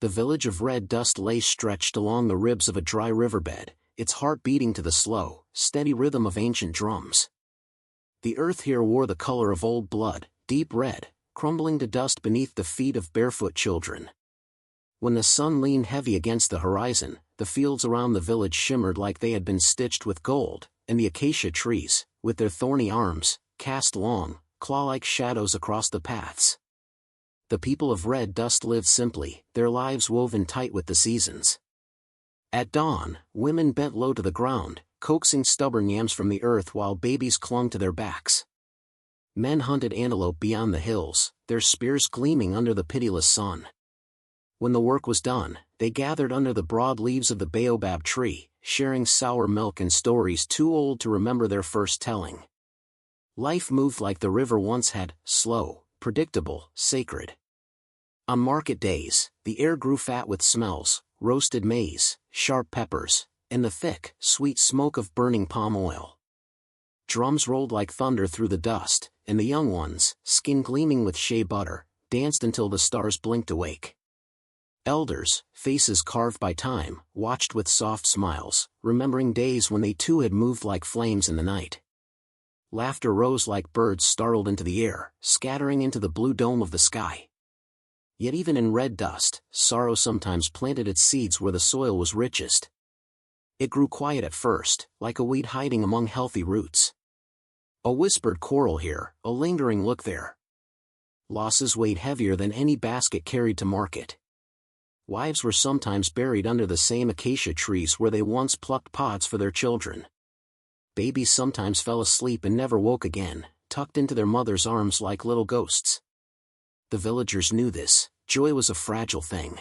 The village of red dust lay stretched along the ribs of a dry riverbed, its heart beating to the slow, steady rhythm of ancient drums. The earth here wore the color of old blood, deep red, crumbling to dust beneath the feet of barefoot children. When the sun leaned heavy against the horizon, the fields around the village shimmered like they had been stitched with gold, and the acacia trees, with their thorny arms, cast long, claw-like shadows across the paths. The people of red dust lived simply, their lives woven tight with the seasons. At dawn, women bent low to the ground, coaxing stubborn yams from the earth while babies clung to their backs. Men hunted antelope beyond the hills, their spears gleaming under the pitiless sun. When the work was done, they gathered under the broad leaves of the baobab tree, sharing sour milk and stories too old to remember their first telling. Life moved like the river once had, slow, predictable, sacred. On market days, the air grew fat with smells, roasted maize, sharp peppers, and the thick, sweet smoke of burning palm oil. Drums rolled like thunder through the dust, and the young ones, skin gleaming with shea butter, danced until the stars blinked awake. Elders, faces carved by time, watched with soft smiles, remembering days when they too had moved like flames in the night. Laughter rose like birds startled into the air, scattering into the blue dome of the sky. Yet even in red dust, sorrow sometimes planted its seeds where the soil was richest. It grew quiet at first, like a weed hiding among healthy roots. A whispered quarrel here, a lingering look there. Losses weighed heavier than any basket carried to market. Wives were sometimes buried under the same acacia trees where they once plucked pods for their children. Babies sometimes fell asleep and never woke again, tucked into their mother's arms like little ghosts. The villagers knew this, joy was a fragile thing.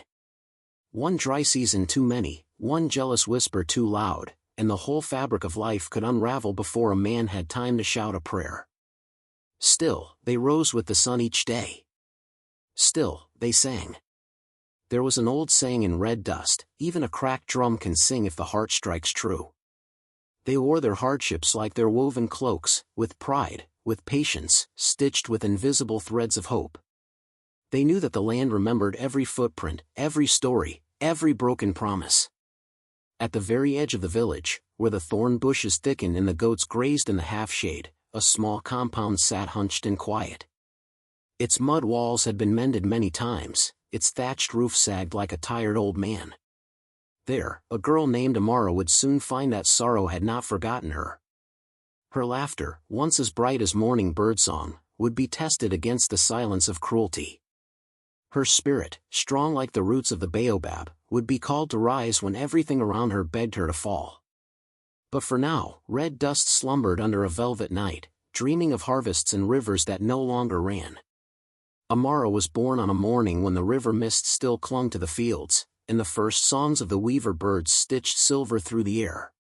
One dry season too many, one jealous whisper too loud, and the whole fabric of life could unravel before a man had time to shout a prayer. Still, they rose with the sun each day. Still, they sang. There was an old saying in red dust, even a cracked drum can sing if the heart strikes true. They wore their hardships like their woven cloaks, with pride, with patience, stitched with invisible threads of hope. They knew that the land remembered every footprint, every story, every broken promise. At the very edge of the village, where the thorn bushes thickened and the goats grazed in the half-shade, a small compound sat hunched in quiet. Its mud walls had been mended many times, its thatched roof sagged like a tired old man. There, a girl named Amara would soon find that sorrow had not forgotten her. Her laughter, once as bright as morning birdsong, would be tested against the silence of cruelty. Her spirit, strong like the roots of the baobab, would be called to rise when everything around her begged her to fall. But for now, red dust slumbered under a velvet night, dreaming of harvests and rivers that no longer ran. Amara was born on a morning when the river mist still clung to the fields, and the first songs of the weaver birds stitched silver through the air.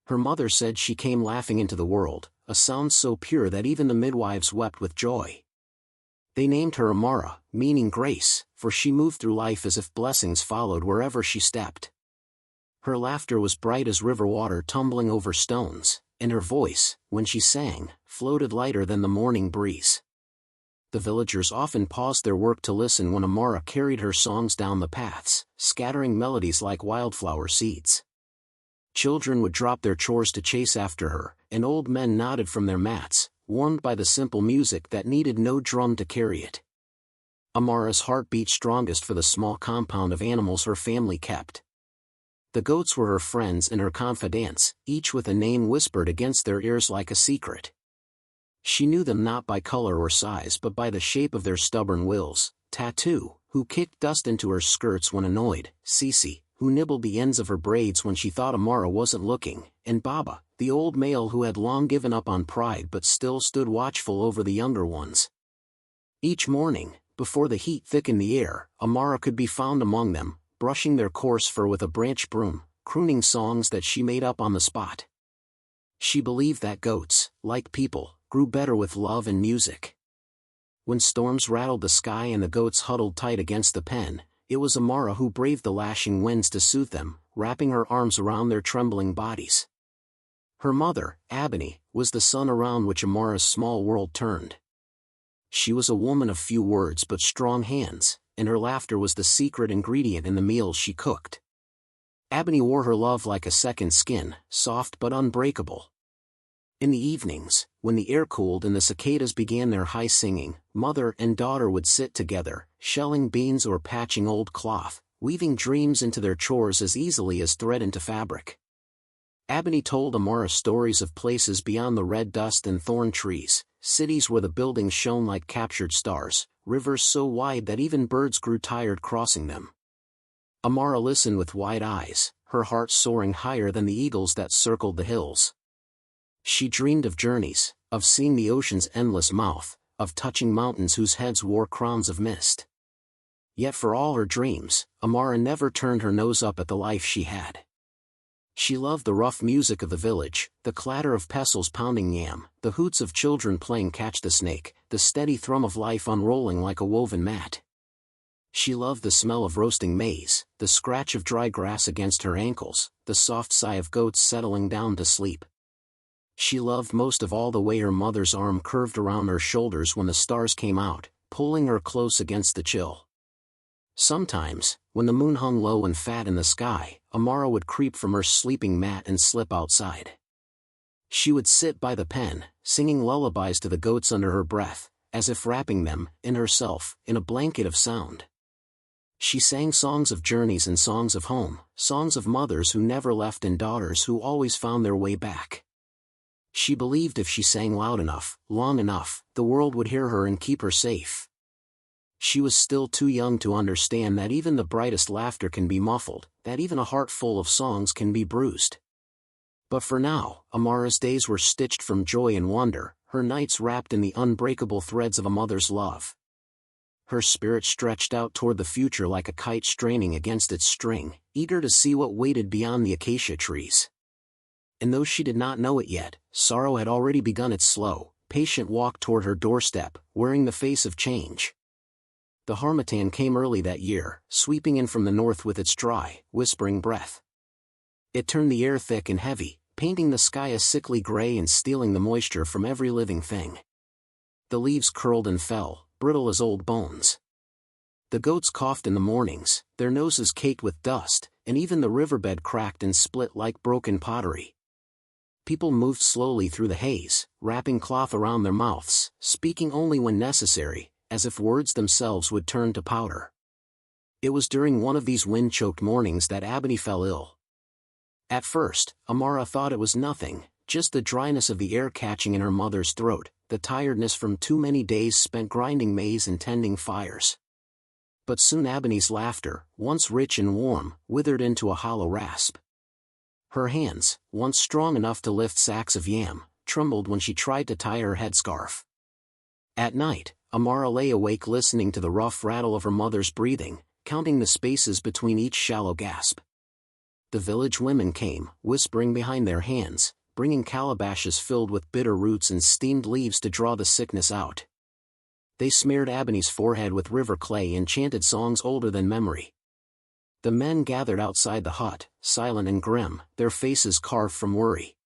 Her mother said she came laughing into the world, a sound so pure that even the midwives wept with joy. They named her Amara, meaning grace, for she moved through life as if blessings followed wherever she stepped. Her laughter was bright as river water tumbling over stones, and her voice, when she sang, floated lighter than the morning breeze. The villagers often paused their work to listen when Amara carried her songs down the paths, scattering melodies like wildflower seeds. Children would drop their chores to chase after her, and old men nodded from their mats, warmed by the simple music that needed no drum to carry it. Amara's heart beat strongest for the small compound of animals her family kept. The goats were her friends and her confidants, each with a name whispered against their ears like a secret. She knew them not by color or size but by the shape of their stubborn wills: Tattoo, who kicked dust into her skirts when annoyed, Cece, who nibbled the ends of her braids when she thought Amara wasn't looking, and Baba, the old male who had long given up on pride but still stood watchful over the younger ones. Each morning, before the heat thickened the air, Amara could be found among them, brushing their coarse fur with a branch broom, crooning songs that she made up on the spot. She believed that goats, like people, grew better with love and music. When storms rattled the sky and the goats huddled tight against the pen, it was Amara who braved the lashing winds to soothe them, wrapping her arms around their trembling bodies. Her mother, Abony, was the sun around which Amara's small world turned. She was a woman of few words but strong hands, and her laughter was the secret ingredient in the meals she cooked. Ebony wore her love like a second skin, soft but unbreakable. In the evenings, when the air cooled and the cicadas began their high singing, mother and daughter would sit together, shelling beans or patching old cloth, weaving dreams into their chores as easily as thread into fabric. Ebony told Amara stories of places beyond the red dust and thorn trees, cities where the buildings shone like captured stars, rivers so wide that even birds grew tired crossing them. Amara listened with wide eyes, her heart soaring higher than the eagles that circled the hills. She dreamed of journeys, of seeing the ocean's endless mouth, of touching mountains whose heads wore crowns of mist. Yet for all her dreams, Amara never turned her nose up at the life she had. She loved the rough music of the village, the clatter of pestles pounding yam, the hoots of children playing catch the snake, the steady thrum of life unrolling like a woven mat. She loved the smell of roasting maize, the scratch of dry grass against her ankles, the soft sigh of goats settling down to sleep. She loved most of all the way her mother's arm curved around her shoulders when the stars came out, pulling her close against the chill. Sometimes, when the moon hung low and fat in the sky, Amara would creep from her sleeping mat and slip outside. She would sit by the pen, singing lullabies to the goats under her breath, as if wrapping them, in herself, in a blanket of sound. She sang songs of journeys and songs of home, songs of mothers who never left and daughters who always found their way back. She believed if she sang loud enough, long enough, the world would hear her and keep her safe. She was still too young to understand that even the brightest laughter can be muffled, that even a heart full of songs can be bruised. But for now, Amara's days were stitched from joy and wonder, her nights wrapped in the unbreakable threads of a mother's love. Her spirit stretched out toward the future like a kite straining against its string, eager to see what waited beyond the acacia trees. And though she did not know it yet, sorrow had already begun its slow, patient walk toward her doorstep, wearing the face of change. The harmattan came early that year, sweeping in from the north with its dry, whispering breath. It turned the air thick and heavy, painting the sky a sickly gray and stealing the moisture from every living thing. The leaves curled and fell, brittle as old bones. The goats coughed in the mornings, their noses caked with dust, and even the riverbed cracked and split like broken pottery. People moved slowly through the haze, wrapping cloth around their mouths, speaking only when necessary, as if words themselves would turn to powder. It was during one of these wind-choked mornings that Ebony fell ill. At first, Amara thought it was nothing, just the dryness of the air catching in her mother's throat, the tiredness from too many days spent grinding maize and tending fires. But soon Ebony's laughter, once rich and warm, withered into a hollow rasp. Her hands, once strong enough to lift sacks of yam, trembled when she tried to tie her headscarf. At night, Amara lay awake listening to the rough rattle of her mother's breathing, counting the spaces between each shallow gasp. The village women came, whispering behind their hands, bringing calabashes filled with bitter roots and steamed leaves to draw the sickness out. They smeared Ebony's forehead with river clay and chanted songs older than memory. The men gathered outside the hut, silent and grim, their faces carved from worry.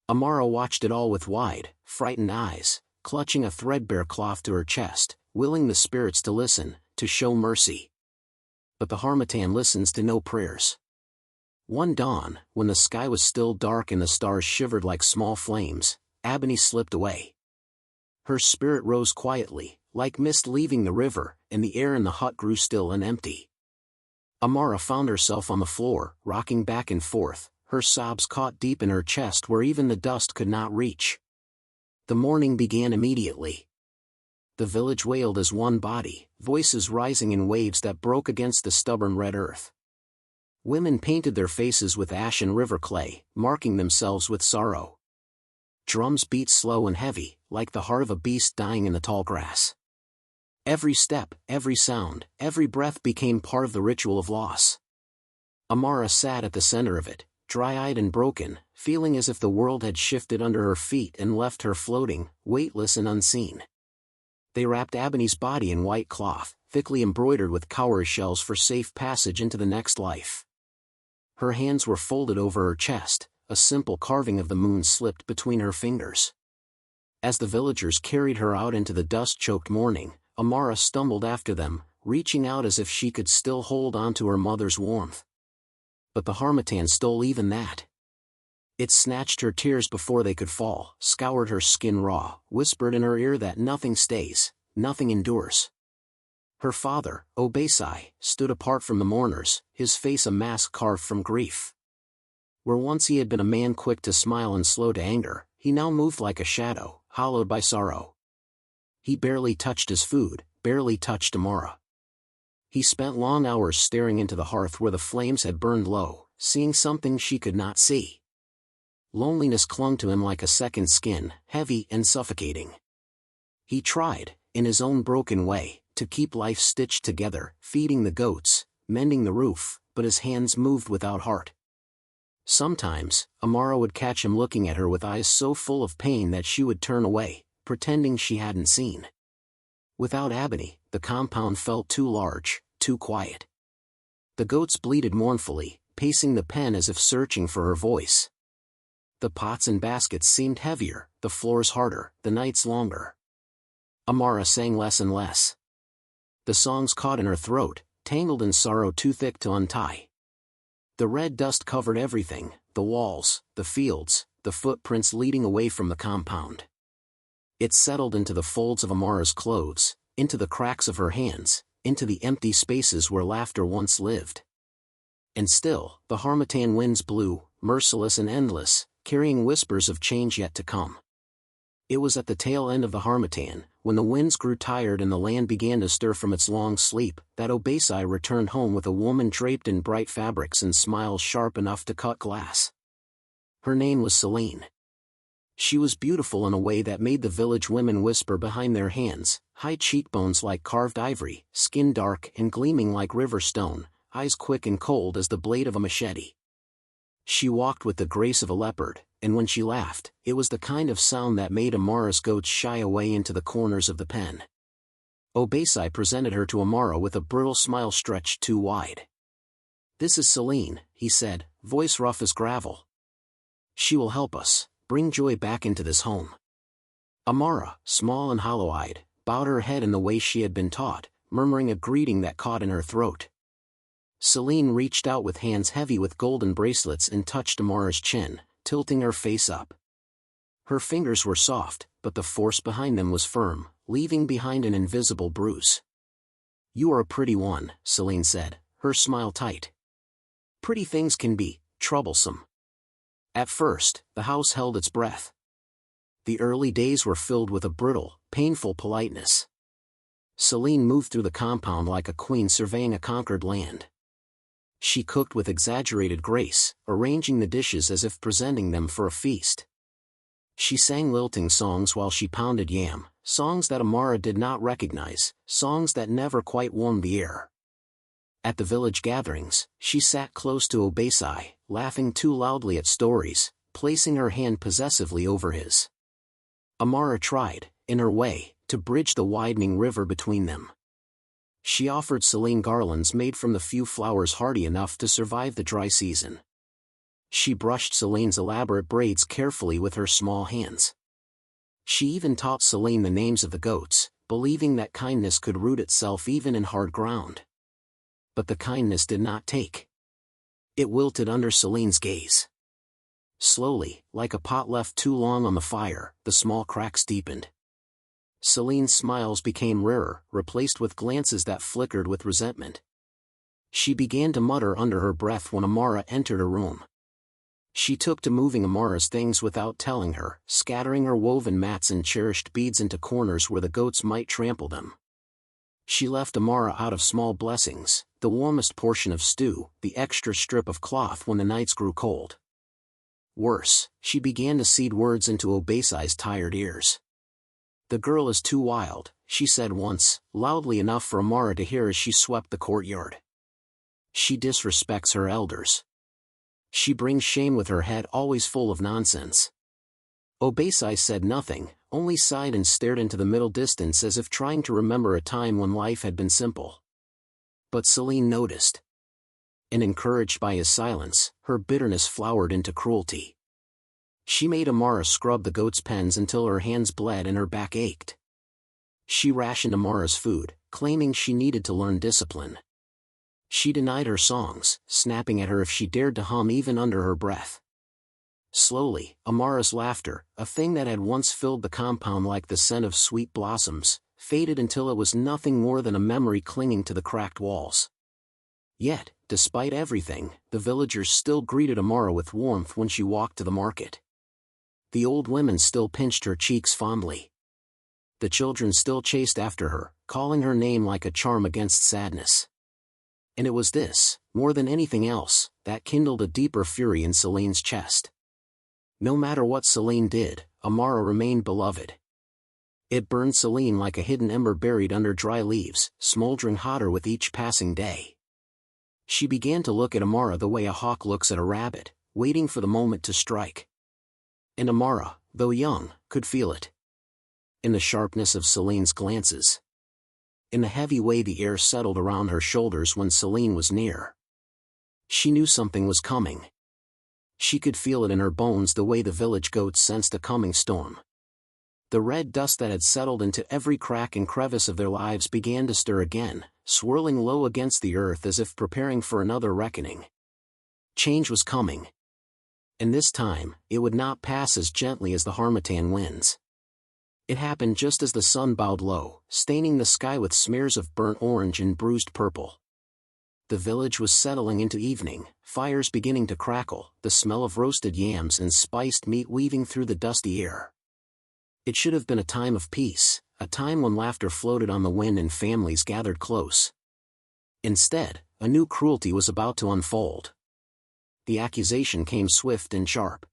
Amara watched it all with wide, frightened eyes, clutching a threadbare cloth to her chest, willing the spirits to listen, to show mercy. But the harmattan listens to no prayers. One dawn, when the sky was still dark and the stars shivered like small flames, Ebony slipped away. Her spirit rose quietly, like mist leaving the river, and the air in the hut grew still and empty. Amara found herself on the floor, rocking back and forth, her sobs caught deep in her chest where even the dust could not reach. The mourning began immediately. The village wailed as one body, voices rising in waves that broke against the stubborn red earth. Women painted their faces with ash and river clay, marking themselves with sorrow. Drums beat slow and heavy, like the heart of a beast dying in the tall grass. Every step, every sound, every breath became part of the ritual of loss. Amara sat at the center of it, dry-eyed and broken, feeling as if the world had shifted under her feet and left her floating, weightless and unseen. They wrapped Ebony's body in white cloth, thickly embroidered with cowrie shells for safe passage into the next life. Her hands were folded over her chest, a simple carving of the moon slipped between her fingers. As the villagers carried her out into the dust-choked morning, Amara stumbled after them, reaching out as if she could still hold on to her mother's warmth. But the harmattan stole even that. It snatched her tears before they could fall, scoured her skin raw, whispered in her ear that nothing stays, nothing endures. Her father, Obesai, stood apart from the mourners, his face a mask carved from grief. Where once he had been a man quick to smile and slow to anger, he now moved like a shadow, hollowed by sorrow. He barely touched his food, barely touched Amara. He spent long hours staring into the hearth where the flames had burned low, seeing something she could not see. Loneliness clung to him like a second skin, heavy and suffocating. He tried, in his own broken way, to keep life stitched together, feeding the goats, mending the roof, but his hands moved without heart. Sometimes, Amara would catch him looking at her with eyes so full of pain that she would turn away, pretending she hadn't seen. Without Ebony, the compound felt too large, too quiet. The goats bleated mournfully, pacing the pen as if searching for her voice. The pots and baskets seemed heavier, the floors harder, the nights longer. Amara sang less and less. The songs caught in her throat, tangled in sorrow too thick to untie. The red dust covered everything, the walls, the fields, the footprints leading away from the compound. It settled into the folds of Amara's clothes, into the cracks of her hands, into the empty spaces where laughter once lived. And still, the harmattan winds blew, merciless and endless, carrying whispers of change yet to come. It was at the tail end of the harmattan, when the winds grew tired and the land began to stir from its long sleep, that Obesai returned home with a woman draped in bright fabrics and smiles sharp enough to cut glass. Her name was Selene. She was beautiful in a way that made the village women whisper behind their hands, high cheekbones like carved ivory, skin dark and gleaming like river stone, eyes quick and cold as the blade of a machete. She walked with the grace of a leopard, and when she laughed, it was the kind of sound that made Amara's goats shy away into the corners of the pen. Obesai presented her to Amara with a brutal smile stretched too wide. "This is Selene," he said, voice rough as gravel. "She will help us bring joy back into this home." Amara, small and hollow-eyed, bowed her head in the way she had been taught, murmuring a greeting that caught in her throat. Selene reached out with hands heavy with golden bracelets and touched Amara's chin, tilting her face up. Her fingers were soft, but the force behind them was firm, leaving behind an invisible bruise. "You are a pretty one," Selene said, her smile tight. "Pretty things can be troublesome." At first, the house held its breath. The early days were filled with a brittle, painful politeness. Selene moved through the compound like a queen surveying a conquered land. She cooked with exaggerated grace, arranging the dishes as if presenting them for a feast. She sang lilting songs while she pounded yam, songs that Amara did not recognize, songs that never quite warmed the ear. At the village gatherings, she sat close to Obesai, laughing too loudly at stories, placing her hand possessively over his. Amara tried, in her way, to bridge the widening river between them. She offered Selene garlands made from the few flowers hardy enough to survive the dry season. She brushed Selene's elaborate braids carefully with her small hands. She even taught Selene the names of the goats, believing that kindness could root itself even in hard ground. But the kindness did not take. It wilted under Selene's gaze. Slowly, like a pot left too long on the fire, the small cracks deepened. Selene's smiles became rarer, replaced with glances that flickered with resentment. She began to mutter under her breath when Amara entered her room. She took to moving Amara's things without telling her, scattering her woven mats and cherished beads into corners where the goats might trample them. She left Amara out of small blessings, the warmest portion of stew, the extra strip of cloth when the nights grew cold. Worse, she began to seed words into Obesai's tired ears. "The girl is too wild," she said once, loudly enough for Amara to hear as she swept the courtyard. "She disrespects her elders. She brings shame with her head always full of nonsense." Obesai said nothing, only sighed and stared into the middle distance as if trying to remember a time when life had been simple. But Selene noticed. And encouraged by his silence, her bitterness flowered into cruelty. She made Amara scrub the goats' pens until her hands bled and her back ached. She rationed Amara's food, claiming she needed to learn discipline. She denied her songs, snapping at her if she dared to hum even under her breath. Slowly, Amara's laughter, a thing that had once filled the compound like the scent of sweet blossoms, faded until it was nothing more than a memory clinging to the cracked walls. Yet, despite everything, the villagers still greeted Amara with warmth when she walked to the market. The old women still pinched her cheeks fondly. The children still chased after her, calling her name like a charm against sadness. And it was this, more than anything else, that kindled a deeper fury in Celine's chest. No matter what Celine did, Amara remained beloved. It burned Celine like a hidden ember buried under dry leaves, smoldering hotter with each passing day. She began to look at Amara the way a hawk looks at a rabbit, waiting for the moment to strike. And Amara, though young, could feel it. In the sharpness of Celine's glances. In the heavy way the air settled around her shoulders when Celine was near. She knew something was coming. She could feel it in her bones the way the village goats sensed a coming storm. The red dust that had settled into every crack and crevice of their lives began to stir again, swirling low against the earth as if preparing for another reckoning. Change was coming. And this time, it would not pass as gently as the harmattan winds. It happened just as the sun bowed low, staining the sky with smears of burnt orange and bruised purple. The village was settling into evening, fires beginning to crackle, the smell of roasted yams and spiced meat weaving through the dusty air. It should have been a time of peace, a time when laughter floated on the wind and families gathered close. Instead, a new cruelty was about to unfold. The accusation came swift and sharp.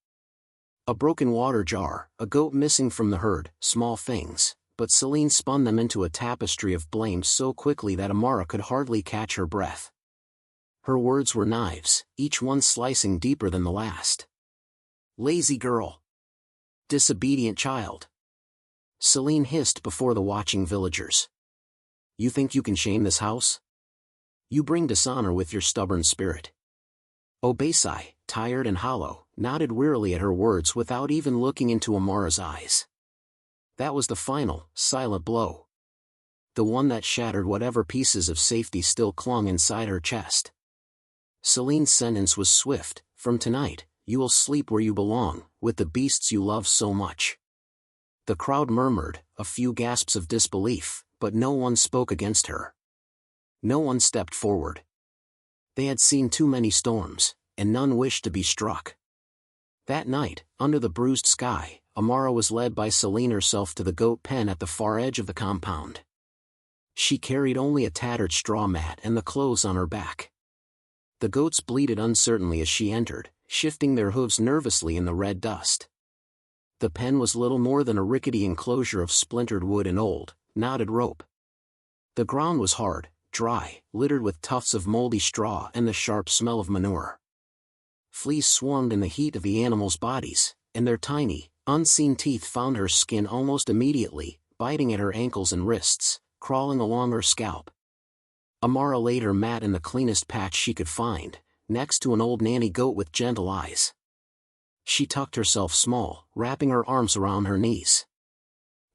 A broken water jar, a goat missing from the herd, small things, but Celine spun them into a tapestry of blame so quickly that Amara could hardly catch her breath. Her words were knives, each one slicing deeper than the last. Lazy girl. Disobedient child. Celine hissed before the watching villagers. You think you can shame this house? You bring dishonor with your stubborn spirit. Obasai, tired and hollow, nodded wearily at her words without even looking into Amara's eyes. That was the final, silent blow. The one that shattered whatever pieces of safety still clung inside her chest. Celine's sentence was swift. From tonight, you will sleep where you belong, with the beasts you love so much. The crowd murmured, a few gasps of disbelief, but no one spoke against her. No one stepped forward. They had seen too many storms, and none wished to be struck. That night, under the bruised sky, Amara was led by Celine herself to the goat pen at the far edge of the compound. She carried only a tattered straw mat and the clothes on her back. The goats bleated uncertainly as she entered, shifting their hooves nervously in the red dust. The pen was little more than a rickety enclosure of splintered wood and old, knotted rope. The ground was hard, dry, littered with tufts of moldy straw and the sharp smell of manure. Fleas swarmed in the heat of the animals' bodies, and their tiny, unseen teeth found her skin almost immediately, biting at her ankles and wrists, crawling along her scalp. Amara laid her mat in the cleanest patch she could find, next to an old nanny goat with gentle eyes. She tucked herself small, wrapping her arms around her knees.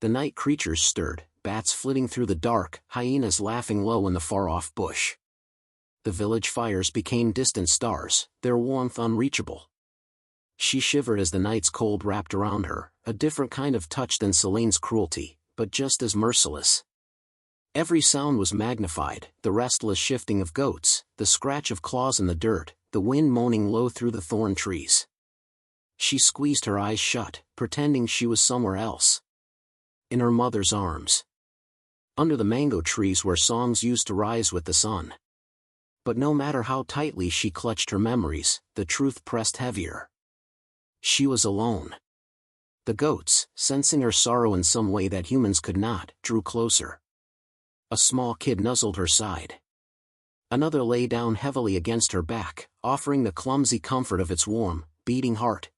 The night creatures stirred, bats flitting through the dark, hyenas laughing low in the far-off bush. The village fires became distant stars, their warmth unreachable. She shivered as the night's cold wrapped around her, a different kind of touch than Celine's cruelty, but just as merciless. Every sound was magnified, the restless shifting of goats, the scratch of claws in the dirt, the wind moaning low through the thorn trees. She squeezed her eyes shut, pretending she was somewhere else. In her mother's arms. Under the mango trees where songs used to rise with the sun. But no matter how tightly she clutched her memories, the truth pressed heavier. She was alone. The goats, sensing her sorrow in some way that humans could not, drew closer. A small kid nuzzled her side. Another lay down heavily against her back, offering the clumsy comfort of its warm, beating heart.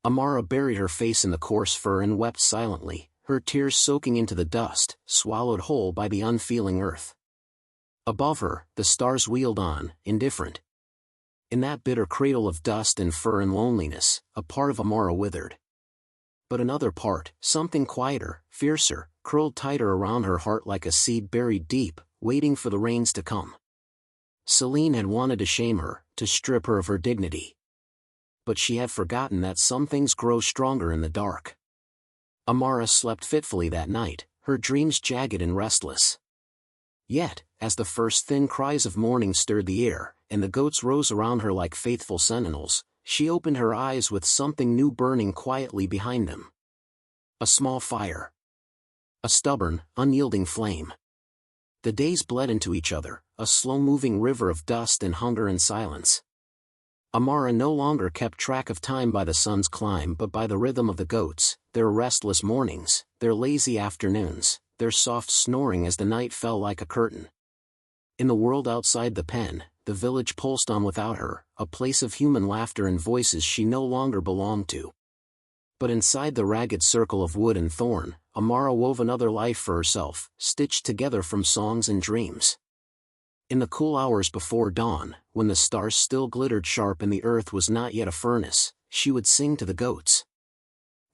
Amara buried her face in the coarse fur and wept silently, her tears soaking into the dust, swallowed whole by the unfeeling earth. Above her, the stars wheeled on, indifferent. In that bitter cradle of dust and fur and loneliness, a part of Amara withered. But another part, something quieter, fiercer, curled tighter around her heart like a seed buried deep, waiting for the rains to come. Selene had wanted to shame her, to strip her of her dignity. But she had forgotten that some things grow stronger in the dark. Amara slept fitfully that night, her dreams jagged and restless. Yet, as the first thin cries of morning stirred the air, and the goats rose around her like faithful sentinels, she opened her eyes with something new burning quietly behind them. A small fire. A stubborn, unyielding flame. The days bled into each other, a slow-moving river of dust and hunger and silence. Amara no longer kept track of time by the sun's climb but by the rhythm of the goats, their restless mornings, their lazy afternoons, their soft snoring as the night fell like a curtain. In the world outside the pen, the village pulsed on without her, a place of human laughter and voices she no longer belonged to. But inside the ragged circle of wood and thorn, Amara wove another life for herself, stitched together from songs and dreams. In the cool hours before dawn, when the stars still glittered sharp and the earth was not yet a furnace, she would sing to the goats.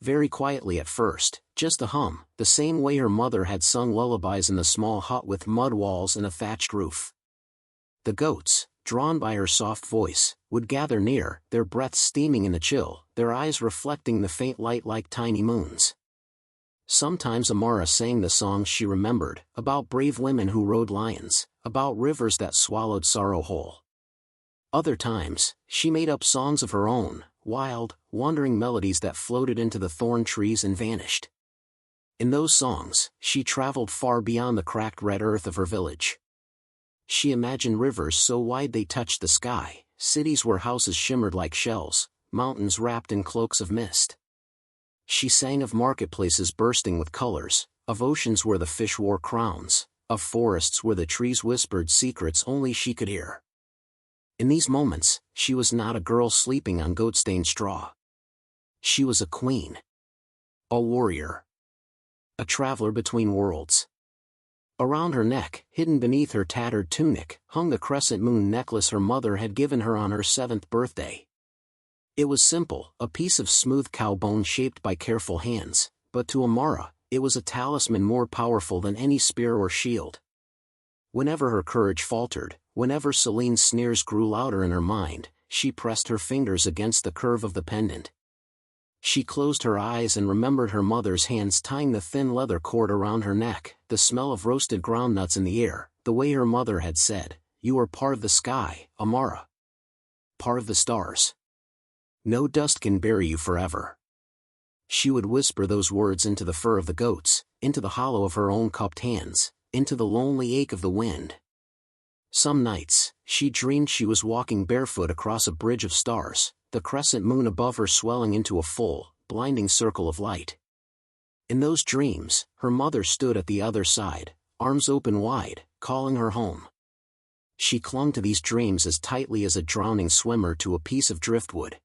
Very quietly at first, just a hum, the same way her mother had sung lullabies in the small hut with mud walls and a thatched roof. The goats, drawn by her soft voice, would gather near, their breaths steaming in the chill, their eyes reflecting the faint light like tiny moons. Sometimes Amara sang the songs she remembered, about brave women who rode lions, about rivers that swallowed sorrow whole. Other times, she made up songs of her own, wild, wandering melodies that floated into the thorn trees and vanished. In those songs, she traveled far beyond the cracked red earth of her village. She imagined rivers so wide they touched the sky, cities where houses shimmered like shells, mountains wrapped in cloaks of mist. She sang of marketplaces bursting with colors, of oceans where the fish wore crowns, of forests where the trees whispered secrets only she could hear. In these moments, she was not a girl sleeping on goat-stained straw. She was a queen. A warrior. A traveler between worlds. Around her neck, hidden beneath her tattered tunic, hung the crescent moon necklace her mother had given her on her 7th birthday. It was simple, a piece of smooth cow bone shaped by careful hands, but to Amara, it was a talisman more powerful than any spear or shield. Whenever her courage faltered, whenever Selene's sneers grew louder in her mind, she pressed her fingers against the curve of the pendant. She closed her eyes and remembered her mother's hands tying the thin leather cord around her neck, the smell of roasted groundnuts in the air, the way her mother had said, "You are part of the sky, Amara. Part of the stars. No dust can bury you forever." She would whisper those words into the fur of the goats, into the hollow of her own cupped hands, into the lonely ache of the wind. Some nights, she dreamed she was walking barefoot across a bridge of stars, the crescent moon above her swelling into a full, blinding circle of light. In those dreams, her mother stood at the other side, arms open wide, calling her home. She clung to these dreams as tightly as a drowning swimmer to a piece of driftwood.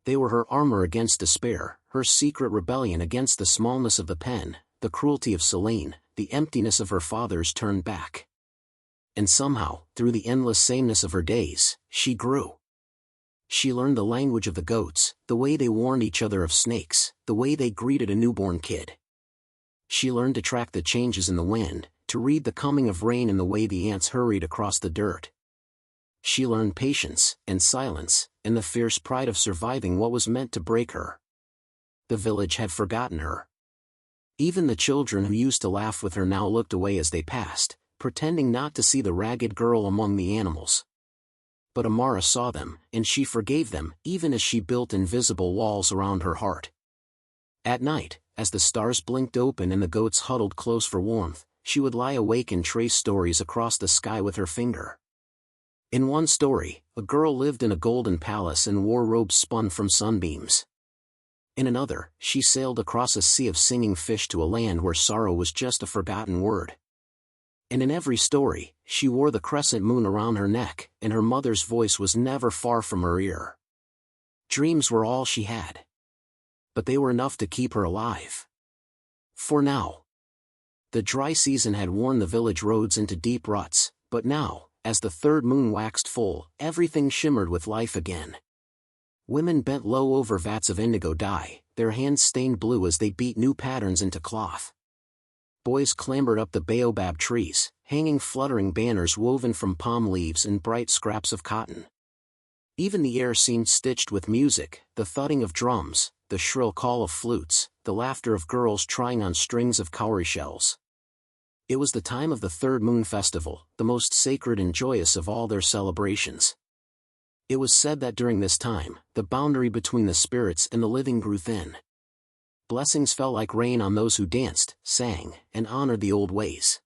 They were her armor against despair, her secret rebellion against the smallness of the pen, the cruelty of Selene, the emptiness of her father's turned back. And somehow, through the endless sameness of her days, she grew. She learned the language of the goats, the way they warned each other of snakes, the way they greeted a newborn kid. She learned to track the changes in the wind, to read the coming of rain in the way the ants hurried across the dirt. She learned patience, and silence, and the fierce pride of surviving what was meant to break her. The village had forgotten her. Even the children who used to laugh with her now looked away as they passed, pretending not to see the ragged girl among the animals. But Amara saw them, and she forgave them, even as she built invisible walls around her heart. At night, as the stars blinked open and the goats huddled close for warmth, she would lie awake and trace stories across the sky with her finger. In one story, a girl lived in a golden palace and wore robes spun from sunbeams. In another, she sailed across a sea of singing fish to a land where sorrow was just a forgotten word. And in every story, she wore the crescent moon around her neck, and her mother's voice was never far from her ear. Dreams were all she had. But they were enough to keep her alive. For now. The dry season had worn the village roads into deep ruts, but now, as the third moon waxed full, everything shimmered with life again. Women bent low over vats of indigo dye, their hands stained blue as they beat new patterns into cloth. Boys clambered up the baobab trees, hanging fluttering banners woven from palm leaves and bright scraps of cotton. Even the air seemed stitched with music, the thudding of drums, the shrill call of flutes, the laughter of girls trying on strings of cowrie shells. It was the time of the third moon festival, the most sacred and joyous of all their celebrations. It was said that during this time, the boundary between the spirits and the living grew thin. Blessings fell like rain on those who danced, sang, and honored the old ways.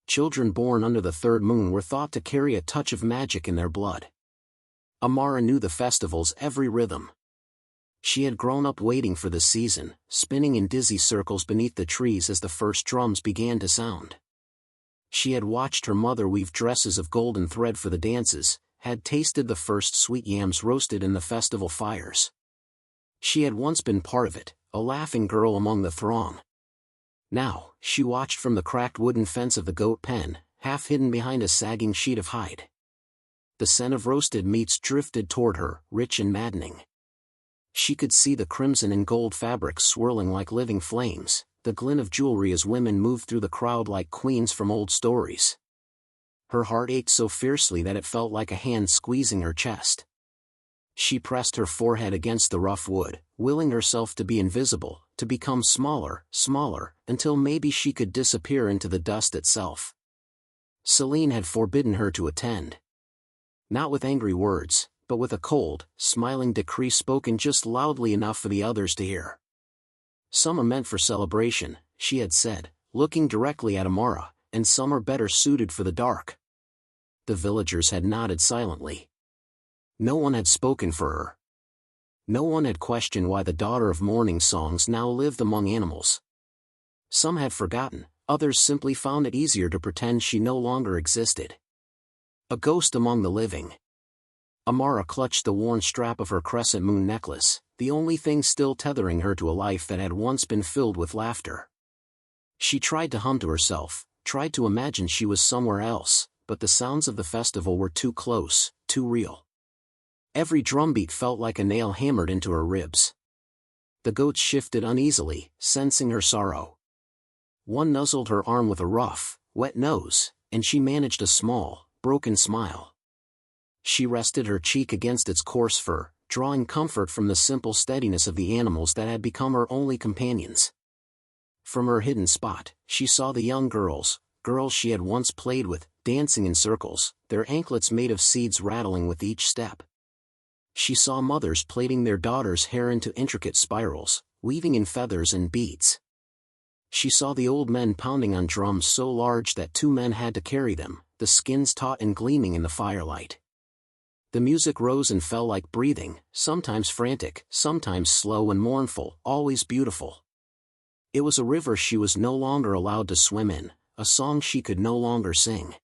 Children born under the third moon were thought to carry a touch of magic in their blood. Amara knew the festival's every rhythm. She had grown up waiting for the season, spinning in dizzy circles beneath the trees as the first drums began to sound. She had watched her mother weave dresses of golden thread for the dances, had tasted the first sweet yams roasted in the festival fires. She had once been part of it, a laughing girl among the throng. Now, she watched from the cracked wooden fence of the goat pen, half hidden behind a sagging sheet of hide. The scent of roasted meats drifted toward her, rich and maddening. She could see the crimson and gold fabrics swirling like living flames, the glint of jewelry as women moved through the crowd like queens from old stories. Her heart ached so fiercely that it felt like a hand squeezing her chest. She pressed her forehead against the rough wood, willing herself to be invisible, to become smaller, smaller, until maybe she could disappear into the dust itself. Celine had forbidden her to attend. Not with angry words, but with a cold, smiling decree spoken just loudly enough for the others to hear. Some are meant for celebration, she had said, looking directly at Amara, and some are better suited for the dark. The villagers had nodded silently. No one had spoken for her. No one had questioned why the daughter of morning songs now lived among animals. Some had forgotten, others simply found it easier to pretend she no longer existed. A ghost among the living. Amara clutched the worn strap of her crescent moon necklace, the only thing still tethering her to a life that had once been filled with laughter. She tried to hum to herself, tried to imagine she was somewhere else, but the sounds of the festival were too close, too real. Every drumbeat felt like a nail hammered into her ribs. The goats shifted uneasily, sensing her sorrow. One nuzzled her arm with a rough, wet nose, and she managed a small, broken smile. She rested her cheek against its coarse fur, drawing comfort from the simple steadiness of the animals that had become her only companions. From her hidden spot, she saw the young girls she had once played with, dancing in circles, their anklets made of seeds rattling with each step. She saw mothers plaiting their daughters' hair into intricate spirals, weaving in feathers and beads. She saw the old men pounding on drums so large that two men had to carry them, the skins taut and gleaming in the firelight. The music rose and fell like breathing, sometimes frantic, sometimes slow and mournful, always beautiful. It was a river she was no longer allowed to swim in, a song she could no longer sing.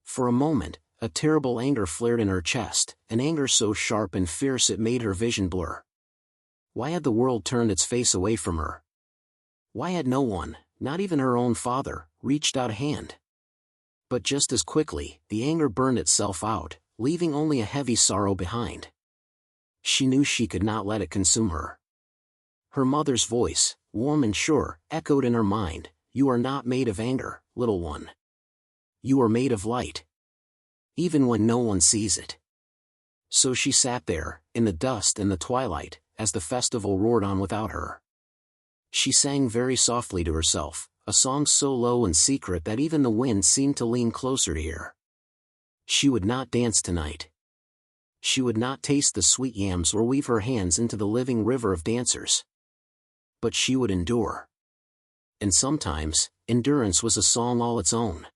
For a moment, a terrible anger flared in her chest, an anger so sharp and fierce it made her vision blur. Why had the world turned its face away from her? Why had no one, not even her own father, reached out a hand? But just as quickly, the anger burned itself out, leaving only a heavy sorrow behind. She knew she could not let it consume her. Her mother's voice, warm and sure, echoed in her mind, "You are not made of anger, little one. You are made of light. Even when no one sees it." So she sat there, in the dust and the twilight, as the festival roared on without her. She sang very softly to herself, a song so low and secret that even the wind seemed to lean closer to hear. She would not dance tonight. She would not taste the sweet yams or weave her hands into the living river of dancers. But she would endure. And sometimes, endurance was a song all its own.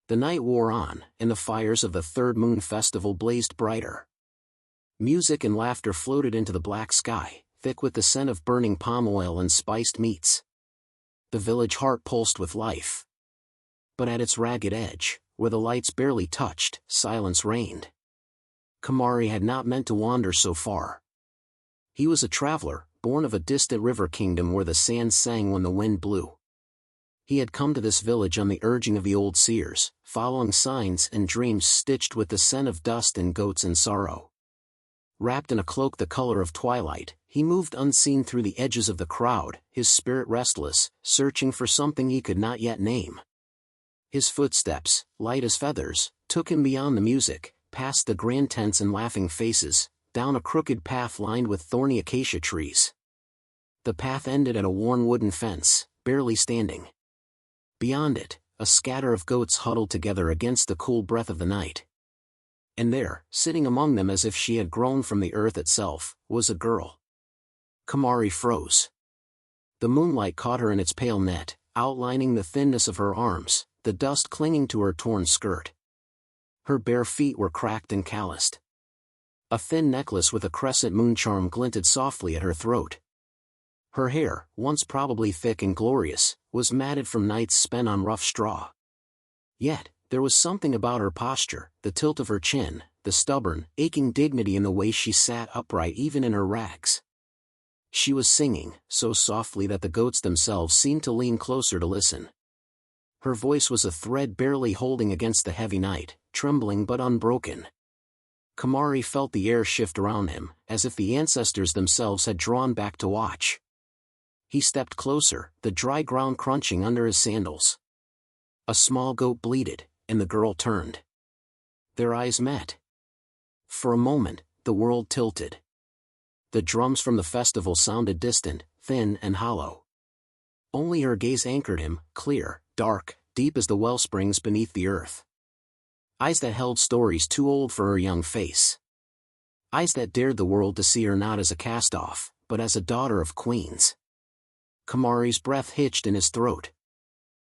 The night wore on, and the fires of the third moon festival blazed brighter. Music and laughter floated into the black sky, thick with the scent of burning palm oil and spiced meats. The village heart pulsed with life. But at its ragged edge, where the lights barely touched, silence reigned. Kamari had not meant to wander so far. He was a traveler, born of a distant river kingdom where the sand sang when the wind blew. He had come to this village on the urging of the old seers, following signs and dreams stitched with the scent of dust and goats and sorrow. Wrapped in a cloak the color of twilight, he moved unseen through the edges of the crowd, his spirit restless, searching for something he could not yet name. His footsteps, light as feathers, took him beyond the music, past the grand tents and laughing faces, down a crooked path lined with thorny acacia trees. The path ended at a worn wooden fence, barely standing. Beyond it, a scatter of goats huddled together against the cool breath of the night. And there, sitting among them as if she had grown from the earth itself, was a girl. Kamari froze. The moonlight caught her in its pale net, outlining the thinness of her arms, the dust clinging to her torn skirt. Her bare feet were cracked and calloused. A thin necklace with a crescent moon charm glinted softly at her throat. Her hair, once probably thick and glorious, was matted from nights spent on rough straw. Yet, there was something about her posture, the tilt of her chin, the stubborn, aching dignity in the way she sat upright even in her rags. She was singing, so softly that the goats themselves seemed to lean closer to listen. Her voice was a thread barely holding against the heavy night, trembling but unbroken. Kamari felt the air shift around him, as if the ancestors themselves had drawn back to watch. He stepped closer, the dry ground crunching under his sandals. A small goat bleated, and the girl turned. Their eyes met. For a moment, the world tilted. The drums from the festival sounded distant, thin and hollow. Only her gaze anchored him, clear, dark, deep as the wellsprings beneath the earth. Eyes that held stories too old for her young face. Eyes that dared the world to see her not as a cast-off, but as a daughter of queens. Kamari's breath hitched in his throat.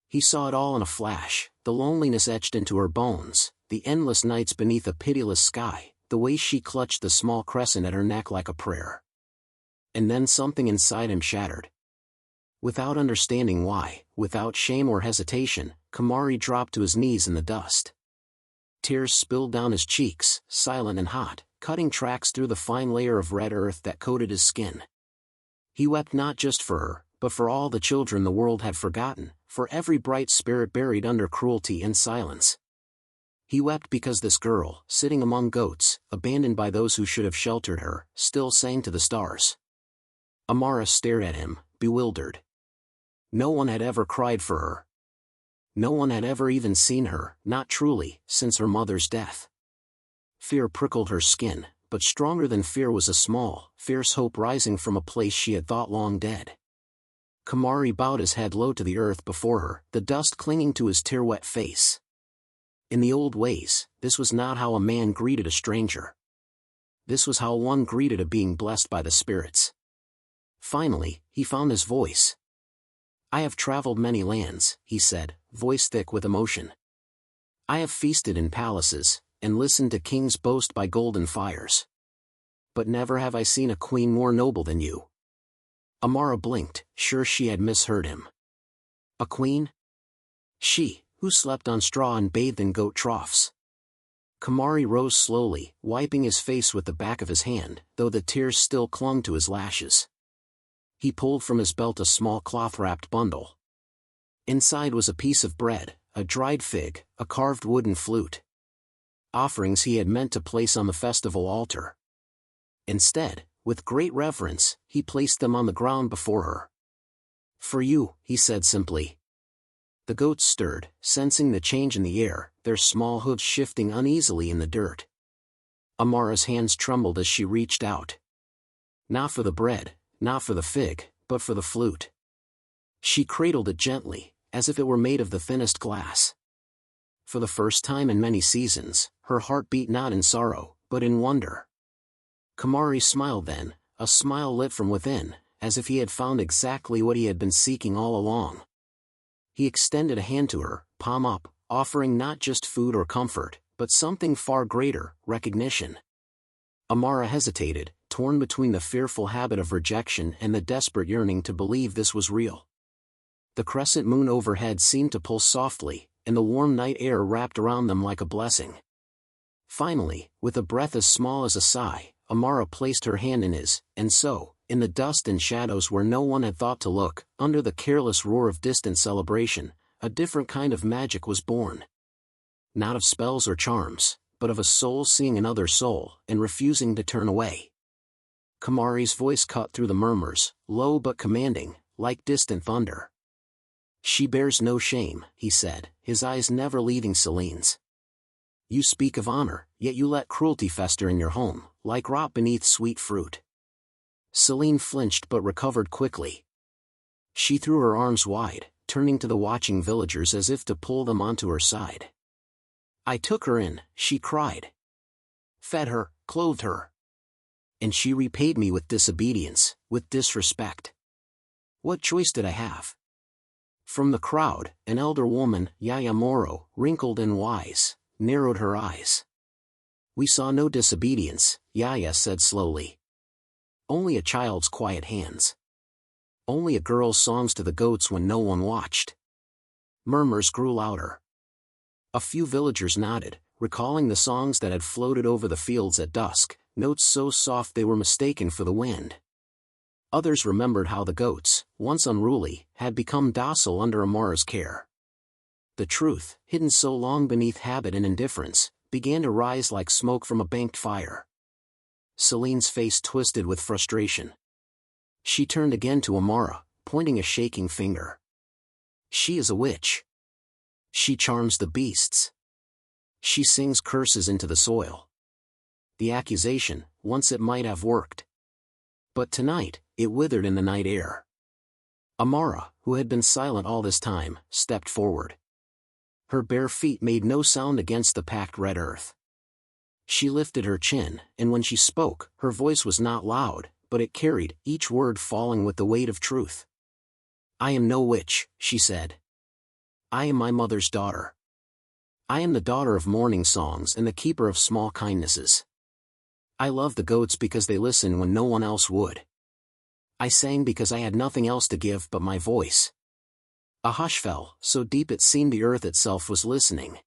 He saw it all in a flash, the loneliness etched into her bones, the endless nights beneath a pitiless sky, the way she clutched the small crescent at her neck like a prayer. And then something inside him shattered. Without understanding why, without shame or hesitation, Kamari dropped to his knees in the dust. Tears spilled down his cheeks, silent and hot, cutting tracks through the fine layer of red earth that coated his skin. He wept not just for her, but for all the children the world had forgotten, for every bright spirit buried under cruelty and silence. He wept because this girl, sitting among goats, abandoned by those who should have sheltered her, still sang to the stars. Amara stared at him, bewildered. No one had ever cried for her. No one had ever even seen her, not truly, since her mother's death. Fear prickled her skin, but stronger than fear was a small, fierce hope rising from a place she had thought long dead. Kamari bowed his head low to the earth before her, the dust clinging to his tear-wet face. In the old ways, this was not how a man greeted a stranger. This was how one greeted a being blessed by the spirits. Finally, he found his voice. "I have traveled many lands," he said, voice thick with emotion. "I have feasted in palaces, and listened to kings boast by golden fires. But never have I seen a queen more noble than you." Amara blinked, sure she had misheard him. A queen? She, who slept on straw and bathed in goat troughs. Kamari rose slowly, wiping his face with the back of his hand, though the tears still clung to his lashes. He pulled from his belt a small cloth-wrapped bundle. Inside was a piece of bread, a dried fig, a carved wooden flute. Offerings he had meant to place on the festival altar. Instead, with great reverence, he placed them on the ground before her. "For you," he said simply. The goats stirred, sensing the change in the air, their small hooves shifting uneasily in the dirt. Amara's hands trembled as she reached out. Not for the bread, not for the fig, but for the flute. She cradled it gently, as if it were made of the thinnest glass. For the first time in many seasons, her heart beat not in sorrow, but in wonder. Kamari smiled then, a smile lit from within, as if he had found exactly what he had been seeking all along. He extended a hand to her, palm up, offering not just food or comfort, but something far greater, recognition. Amara hesitated, torn between the fearful habit of rejection and the desperate yearning to believe this was real. The crescent moon overhead seemed to pulse softly, and the warm night air wrapped around them like a blessing. Finally, with a breath as small as a sigh, Amara placed her hand in his, and so, in the dust and shadows where no one had thought to look, under the careless roar of distant celebration, a different kind of magic was born. Not of spells or charms, but of a soul seeing another soul and refusing to turn away. Kamari's voice cut through the murmurs, low but commanding, like distant thunder. "She bears no shame," he said, his eyes never leaving Celine's. "You speak of honor, yet you let cruelty fester in your home, like rot beneath sweet fruit." Celine flinched but recovered quickly. She threw her arms wide, turning to the watching villagers as if to pull them onto her side. "I took her in," she cried. "Fed her, clothed her. And she repaid me with disobedience, with disrespect. What choice did I have?" From the crowd, an elder woman, Yaya Moro, wrinkled and wise, narrowed her eyes. "We saw no disobedience," Yaya said slowly. "Only a child's quiet hands. Only a girl's songs to the goats when no one watched." Murmurs grew louder. A few villagers nodded, recalling the songs that had floated over the fields at dusk, notes so soft they were mistaken for the wind. Others remembered how the goats, once unruly, had become docile under Amara's care. The truth, hidden so long beneath habit and indifference, began to rise like smoke from a banked fire. Celine's face twisted with frustration. She turned again to Amara, pointing a shaking finger. "She is a witch. She charms the beasts. She sings curses into the soil." The accusation, once it might have worked. But tonight, it withered in the night air. Amara, who had been silent all this time, stepped forward. Her bare feet made no sound against the packed red earth. She lifted her chin, and when she spoke, her voice was not loud, but it carried, each word falling with the weight of truth. "I am no witch," she said. "I am my mother's daughter. I am the daughter of mourning songs and the keeper of small kindnesses. I love the goats because they listen when no one else would. I sang because I had nothing else to give but my voice." A hush fell, so deep it seemed the earth itself was listening.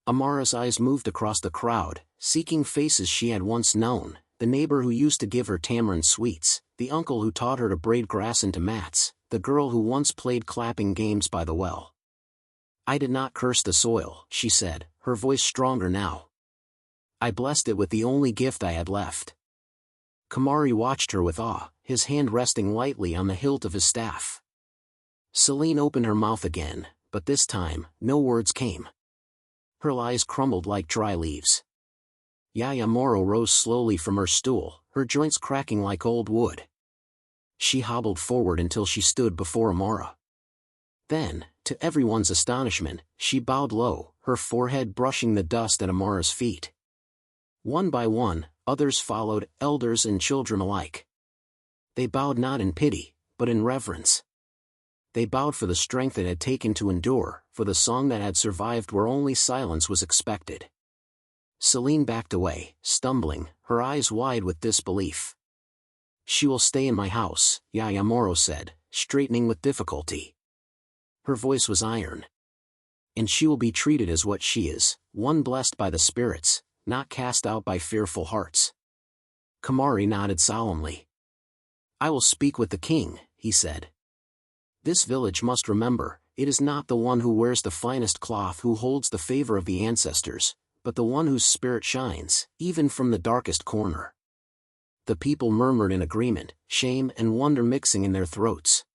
Amara's eyes moved across the crowd, seeking faces she had once known, the neighbor who used to give her tamarind sweets, the uncle who taught her to braid grass into mats, the girl who once played clapping games by the well. "I did not curse the soil," she said, her voice stronger now. "I blessed it with the only gift I had left." Kamari watched her with awe, his hand resting lightly on the hilt of his staff. Celine opened her mouth again, but this time, no words came. Her lies crumbled like dry leaves. Yaya Moro rose slowly from her stool, her joints cracking like old wood. She hobbled forward until she stood before Amara. Then, to everyone's astonishment, she bowed low, her forehead brushing the dust at Amara's feet. One by one, others followed, elders and children alike. They bowed not in pity, but in reverence. They bowed for the strength it had taken to endure, for the song that had survived where only silence was expected. Celine backed away, stumbling, her eyes wide with disbelief. "She will stay in my house," Yaya Moro said, straightening with difficulty. Her voice was iron. "And she will be treated as what she is, one blessed by the spirits, not cast out by fearful hearts." Kamari nodded solemnly. "I will speak with the king," he said. "This village must remember, it is not the one who wears the finest cloth who holds the favor of the ancestors, but the one whose spirit shines, even from the darkest corner." The people murmured in agreement, shame and wonder mixing in their throats.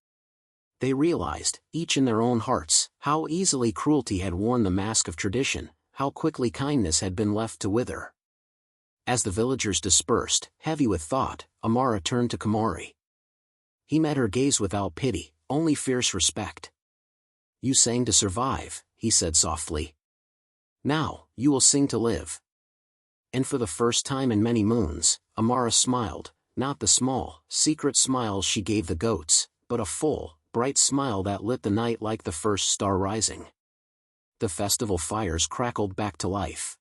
They realized, each in their own hearts, how easily cruelty had worn the mask of tradition, how quickly kindness had been left to wither. As the villagers dispersed, heavy with thought, Amara turned to Kamari. He met her gaze without pity, only fierce respect. "You sang to survive," he said softly. "Now, you will sing to live." And for the first time in many moons, Amara smiled, not the small, secret smile she gave the goats, but a full, bright smile that lit the night like the first star rising. The festival fires crackled back to life.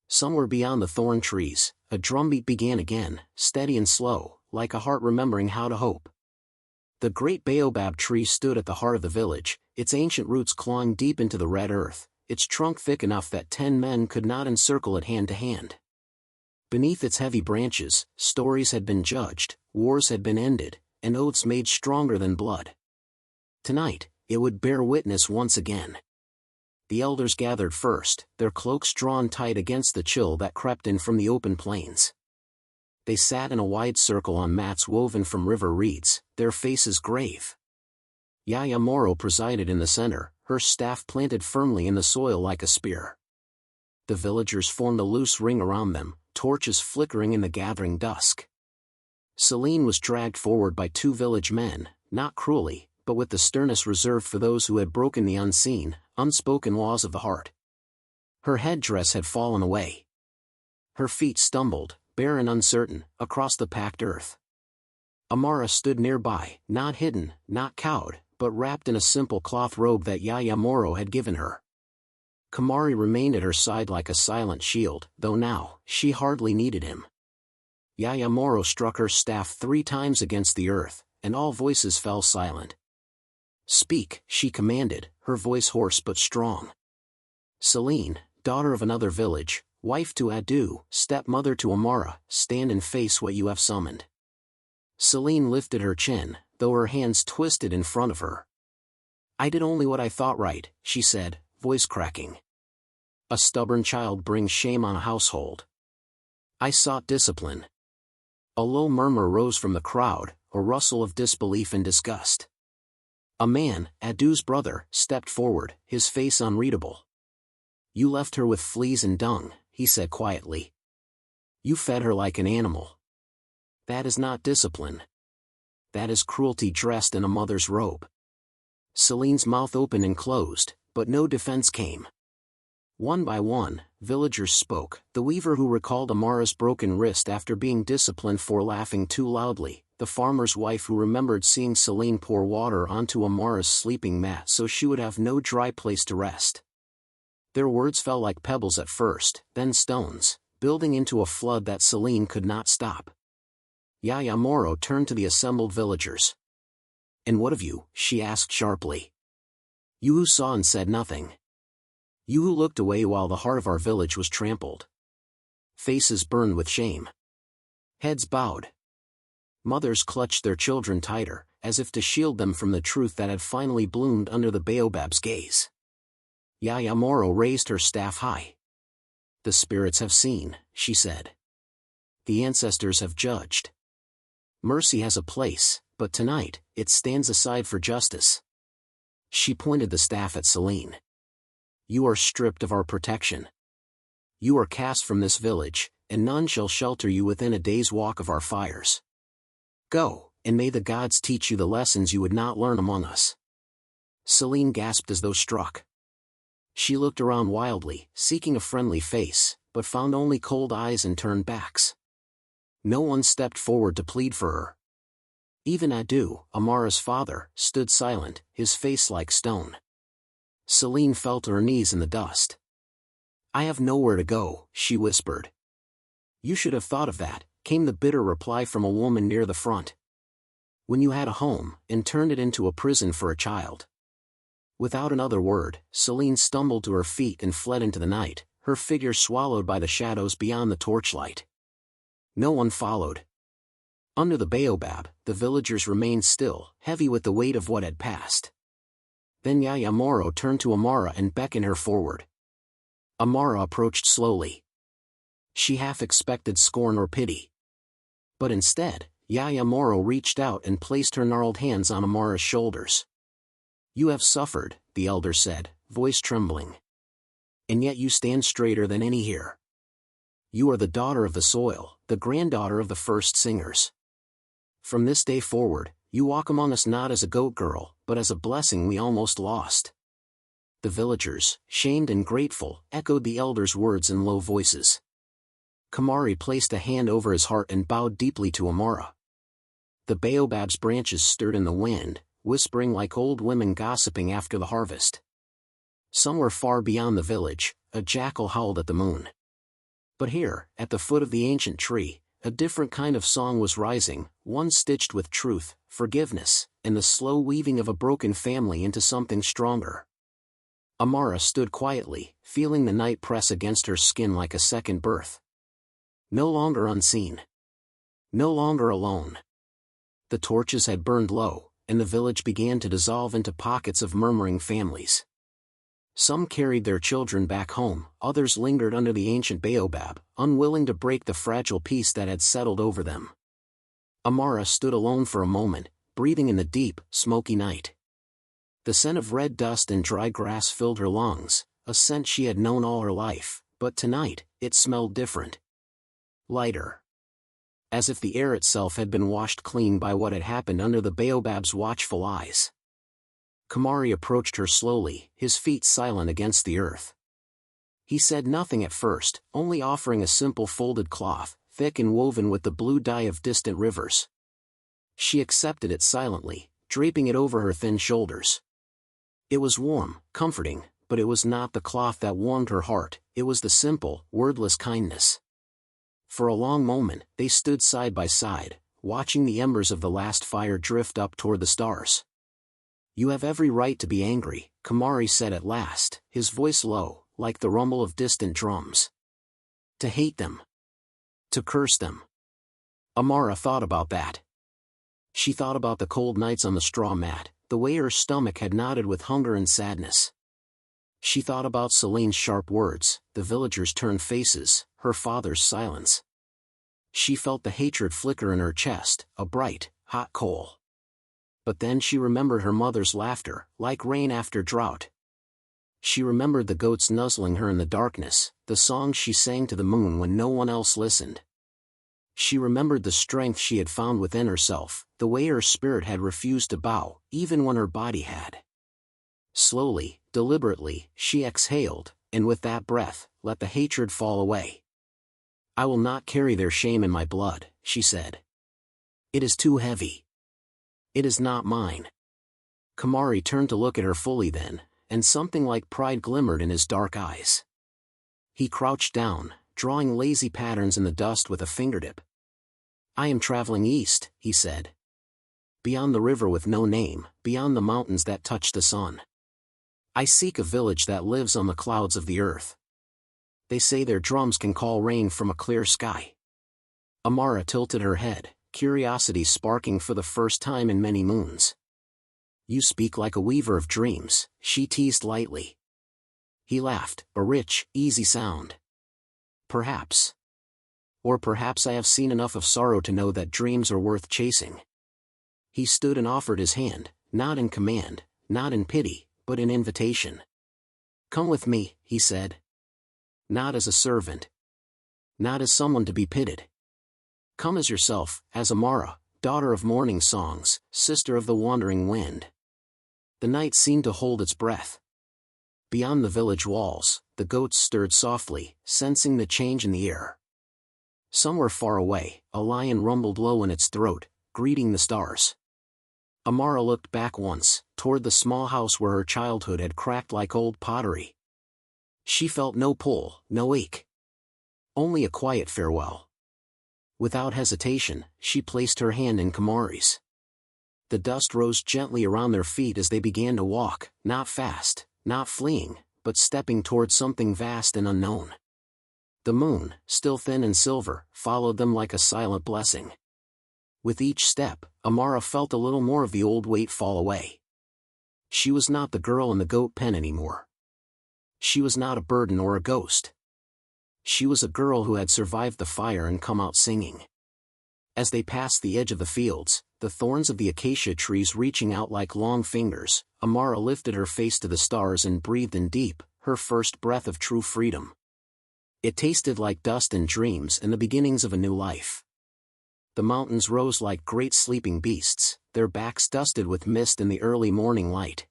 Somewhere beyond the thorn trees, a drumbeat began again, steady and slow, like a heart remembering how to hope. The great baobab tree stood at the heart of the village, its ancient roots clawing deep into the red earth, its trunk thick enough that 10 men could not encircle it hand to hand. Beneath its heavy branches, stories had been judged, wars had been ended, and oaths made stronger than blood. Tonight, it would bear witness once again. the elders gathered first, their cloaks drawn tight against the chill that crept in from the open plains. They sat in a wide circle on mats woven from river reeds, their faces grave. Yaya Moro presided in the center, her staff planted firmly in the soil like a spear. The villagers formed a loose ring around them, torches flickering in the gathering dusk. Selene was dragged forward by 2 village men, not cruelly, but with the sternness reserved for those who had broken the unseen, unspoken laws of the heart. Her headdress had fallen away. Her feet stumbled, bare and uncertain, across the packed earth. Amara stood nearby, not hidden, not cowed, but wrapped in a simple cloth robe that Yaya Moro had given her. Kamari remained at her side like a silent shield, though now, she hardly needed him. Yaya Moro struck her staff 3 times against the earth, and all voices fell silent. "Speak," she commanded, her voice hoarse but strong. "Selene, daughter of another village, wife to Adu, stepmother to Amara, stand and face what you have summoned." Selene lifted her chin, though her hands twisted in front of her. "I did only what I thought right," she said, voice cracking. "A stubborn child brings shame on a household. I sought discipline." A low murmur rose from the crowd, a rustle of disbelief and disgust. A man, Adu's brother, stepped forward, his face unreadable. "You left her with fleas and dung," he said quietly. "You fed her like an animal. That is not discipline. That is cruelty dressed in a mother's robe." Selene's mouth opened and closed, but no defense came. One by one, villagers spoke, the weaver who recalled Amara's broken wrist after being disciplined for laughing too loudly, the farmer's wife who remembered seeing Selene pour water onto Amara's sleeping mat so she would have no dry place to rest. Their words fell like pebbles at first, then stones, building into a flood that Selene could not stop. Yaya Moro turned to the assembled villagers. "And what of you?" she asked sharply. "You who saw and said nothing. You who looked away while the heart of our village was trampled." Faces burned with shame. Heads bowed. Mothers clutched their children tighter, as if to shield them from the truth that had finally bloomed under the baobab's gaze. Yaya Moro raised her staff high. "The spirits have seen," she said. "The ancestors have judged. Mercy has a place, but tonight, it stands aside for justice." She pointed the staff at Selene. "You are stripped of our protection. You are cast from this village, and none shall shelter you within a day's walk of our fires. Go, and may the gods teach you the lessons you would not learn among us." Selene gasped as though struck. She looked around wildly, seeking a friendly face, but found only cold eyes and turned backs. No one stepped forward to plead for her. Even Adu, Amara's father, stood silent, his face like stone. Selene fell to her knees in the dust. "I have nowhere to go," she whispered. "You should have thought of that," came the bitter reply from a woman near the front. "When you had a home, and turned it into a prison for a child." Without another word, Selene stumbled to her feet and fled into the night, her figure swallowed by the shadows beyond the torchlight. No one followed. Under the baobab, the villagers remained still, heavy with the weight of what had passed. Then Yaya Moro turned to Amara and beckoned her forward. Amara approached slowly. She half expected scorn or pity. But instead, Yaya Moro reached out and placed her gnarled hands on Amara's shoulders. "You have suffered," the elder said, voice trembling. "And yet you stand straighter than any here. You are the daughter of the soil, the granddaughter of the first singers. From this day forward, you walk among us not as a goat girl, but as a blessing we almost lost." The villagers, shamed and grateful, echoed the elder's words in low voices. Kamari placed a hand over his heart and bowed deeply to Amara. The baobab's branches stirred in the wind, whispering like old women gossiping after the harvest. Somewhere far beyond the village, a jackal howled at the moon. But here, at the foot of the ancient tree, a different kind of song was rising, one stitched with truth, forgiveness, and the slow weaving of a broken family into something stronger. Amara stood quietly, feeling the night press against her skin like a second birth. No longer unseen. No longer alone. The torches had burned low, and the village began to dissolve into pockets of murmuring families. Some carried their children back home, others lingered under the ancient baobab, unwilling to break the fragile peace that had settled over them. Amara stood alone for a moment, breathing in the deep, smoky night. The scent of red dust and dry grass filled her lungs, a scent she had known all her life, but tonight, it smelled different. Lighter. As if the air itself had been washed clean by what had happened under the baobab's watchful eyes. Kamari approached her slowly, his feet silent against the earth. He said nothing at first, only offering a simple folded cloth, thick and woven with the blue dye of distant rivers. She accepted it silently, draping it over her thin shoulders. It was warm, comforting, but it was not the cloth that warmed her heart, it was the simple, wordless kindness. For a long moment, they stood side by side, watching the embers of the last fire drift up toward the stars. "You have every right to be angry," Kamari said at last, his voice low, like the rumble of distant drums. "To hate them. To curse them." Amara thought about that. She thought about the cold nights on the straw mat, the way her stomach had knotted with hunger and sadness. She thought about Celine's sharp words, the villagers' turned faces, her father's silence. She felt the hatred flicker in her chest, a bright, hot coal. But then she remembered her mother's laughter, like rain after drought. She remembered the goats nuzzling her in the darkness, the songs she sang to the moon when no one else listened. She remembered the strength she had found within herself, the way her spirit had refused to bow, even when her body had. Slowly, deliberately, she exhaled, and with that breath, let the hatred fall away. "I will not carry their shame in my blood," she said. "It is too heavy. It is not mine." Kamari turned to look at her fully then, and something like pride glimmered in his dark eyes. He crouched down, drawing lazy patterns in the dust with a fingertip. "I am traveling east," he said. "Beyond the river with no name, beyond the mountains that touch the sun. I seek a village that lives on the clouds of the earth. They say their drums can call rain from a clear sky." Amara tilted her head, curiosity sparking for the first time in many moons. "You speak like a weaver of dreams," she teased lightly. He laughed, a rich, easy sound. "Perhaps. Or perhaps I have seen enough of sorrow to know that dreams are worth chasing." He stood and offered his hand, not in command, not in pity, but in invitation. "Come with me," he said. "Not as a servant. Not as someone to be pitied. Come as yourself, as Amara, daughter of morning songs, sister of the wandering wind." The night seemed to hold its breath. Beyond the village walls, the goats stirred softly, sensing the change in the air. Somewhere far away, a lion rumbled low in its throat, greeting the stars. Amara looked back once, toward the small house where her childhood had cracked like old pottery. She felt no pull, no ache. Only a quiet farewell. Without hesitation, she placed her hand in Kamari's. The dust rose gently around their feet as they began to walk, not fast, not fleeing, but stepping toward something vast and unknown. The moon, still thin and silver, followed them like a silent blessing. With each step, Amara felt a little more of the old weight fall away. She was not the girl in the goat pen anymore. She was not a burden or a ghost. She was a girl who had survived the fire and come out singing. As they passed the edge of the fields, the thorns of the acacia trees reaching out like long fingers, Amara lifted her face to the stars and breathed in deep, her first breath of true freedom. It tasted like dust and dreams and the beginnings of a new life. The mountains rose like great sleeping beasts, their backs dusted with mist in the early morning light.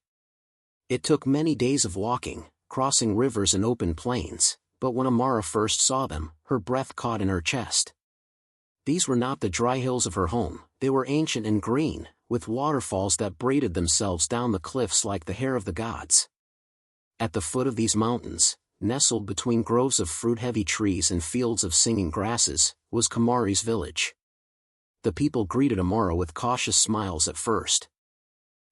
It took many days of walking, crossing rivers and open plains, but when Amara first saw them, her breath caught in her chest. These were not the dry hills of her home, they were ancient and green, with waterfalls that braided themselves down the cliffs like the hair of the gods. At the foot of these mountains, nestled between groves of fruit-heavy trees and fields of singing grasses, was Kamari's village. The people greeted Amara with cautious smiles at first.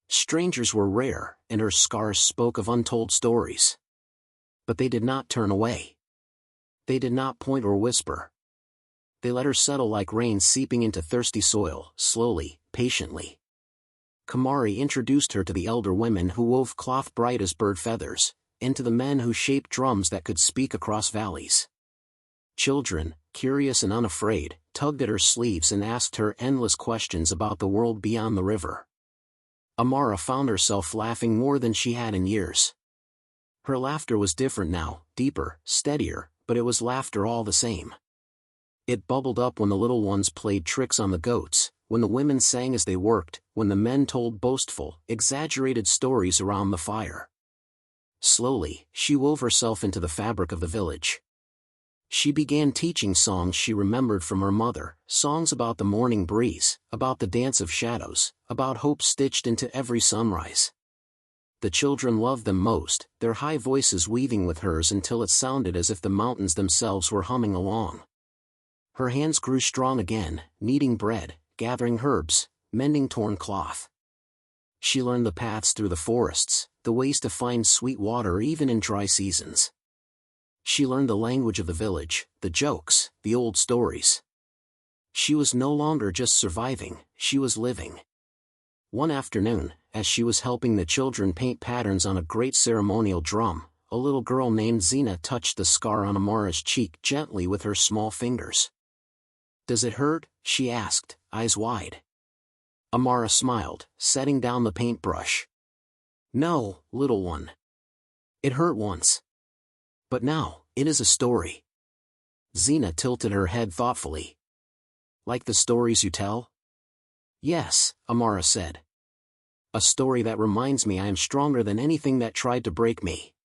Strangers were rare, and her scars spoke of untold stories. But they did not turn away. They did not point or whisper. They let her settle like rain seeping into thirsty soil, slowly, patiently. Kamari introduced her to the elder women who wove cloth bright as bird feathers, and to the men who shaped drums that could speak across valleys. Children, curious and unafraid, tugged at her sleeves and asked her endless questions about the world beyond the river. Amara found herself laughing more than she had in years. Her laughter was different now, deeper, steadier, but it was laughter all the same. It bubbled up when the little ones played tricks on the goats, when the women sang as they worked, when the men told boastful, exaggerated stories around the fire. Slowly, she wove herself into the fabric of the village. She began teaching songs she remembered from her mother, songs about the morning breeze, about the dance of shadows, about hope stitched into every sunrise. The children loved them most, their high voices weaving with hers until it sounded as if the mountains themselves were humming along. Her hands grew strong again, kneading bread, gathering herbs, mending torn cloth. She learned the paths through the forests, the ways to find sweet water even in dry seasons. She learned the language of the village, the jokes, the old stories. She was no longer just surviving, she was living. One afternoon, as she was helping the children paint patterns on a great ceremonial drum, a little girl named Zena touched the scar on Amara's cheek gently with her small fingers. "Does it hurt?" she asked, eyes wide. Amara smiled, setting down the paintbrush. "No, little one. It hurt once. But now, it is a story." Zena tilted her head thoughtfully. "Like the stories you tell?" "Yes," Amara said. "A story that reminds me I am stronger than anything that tried to break me."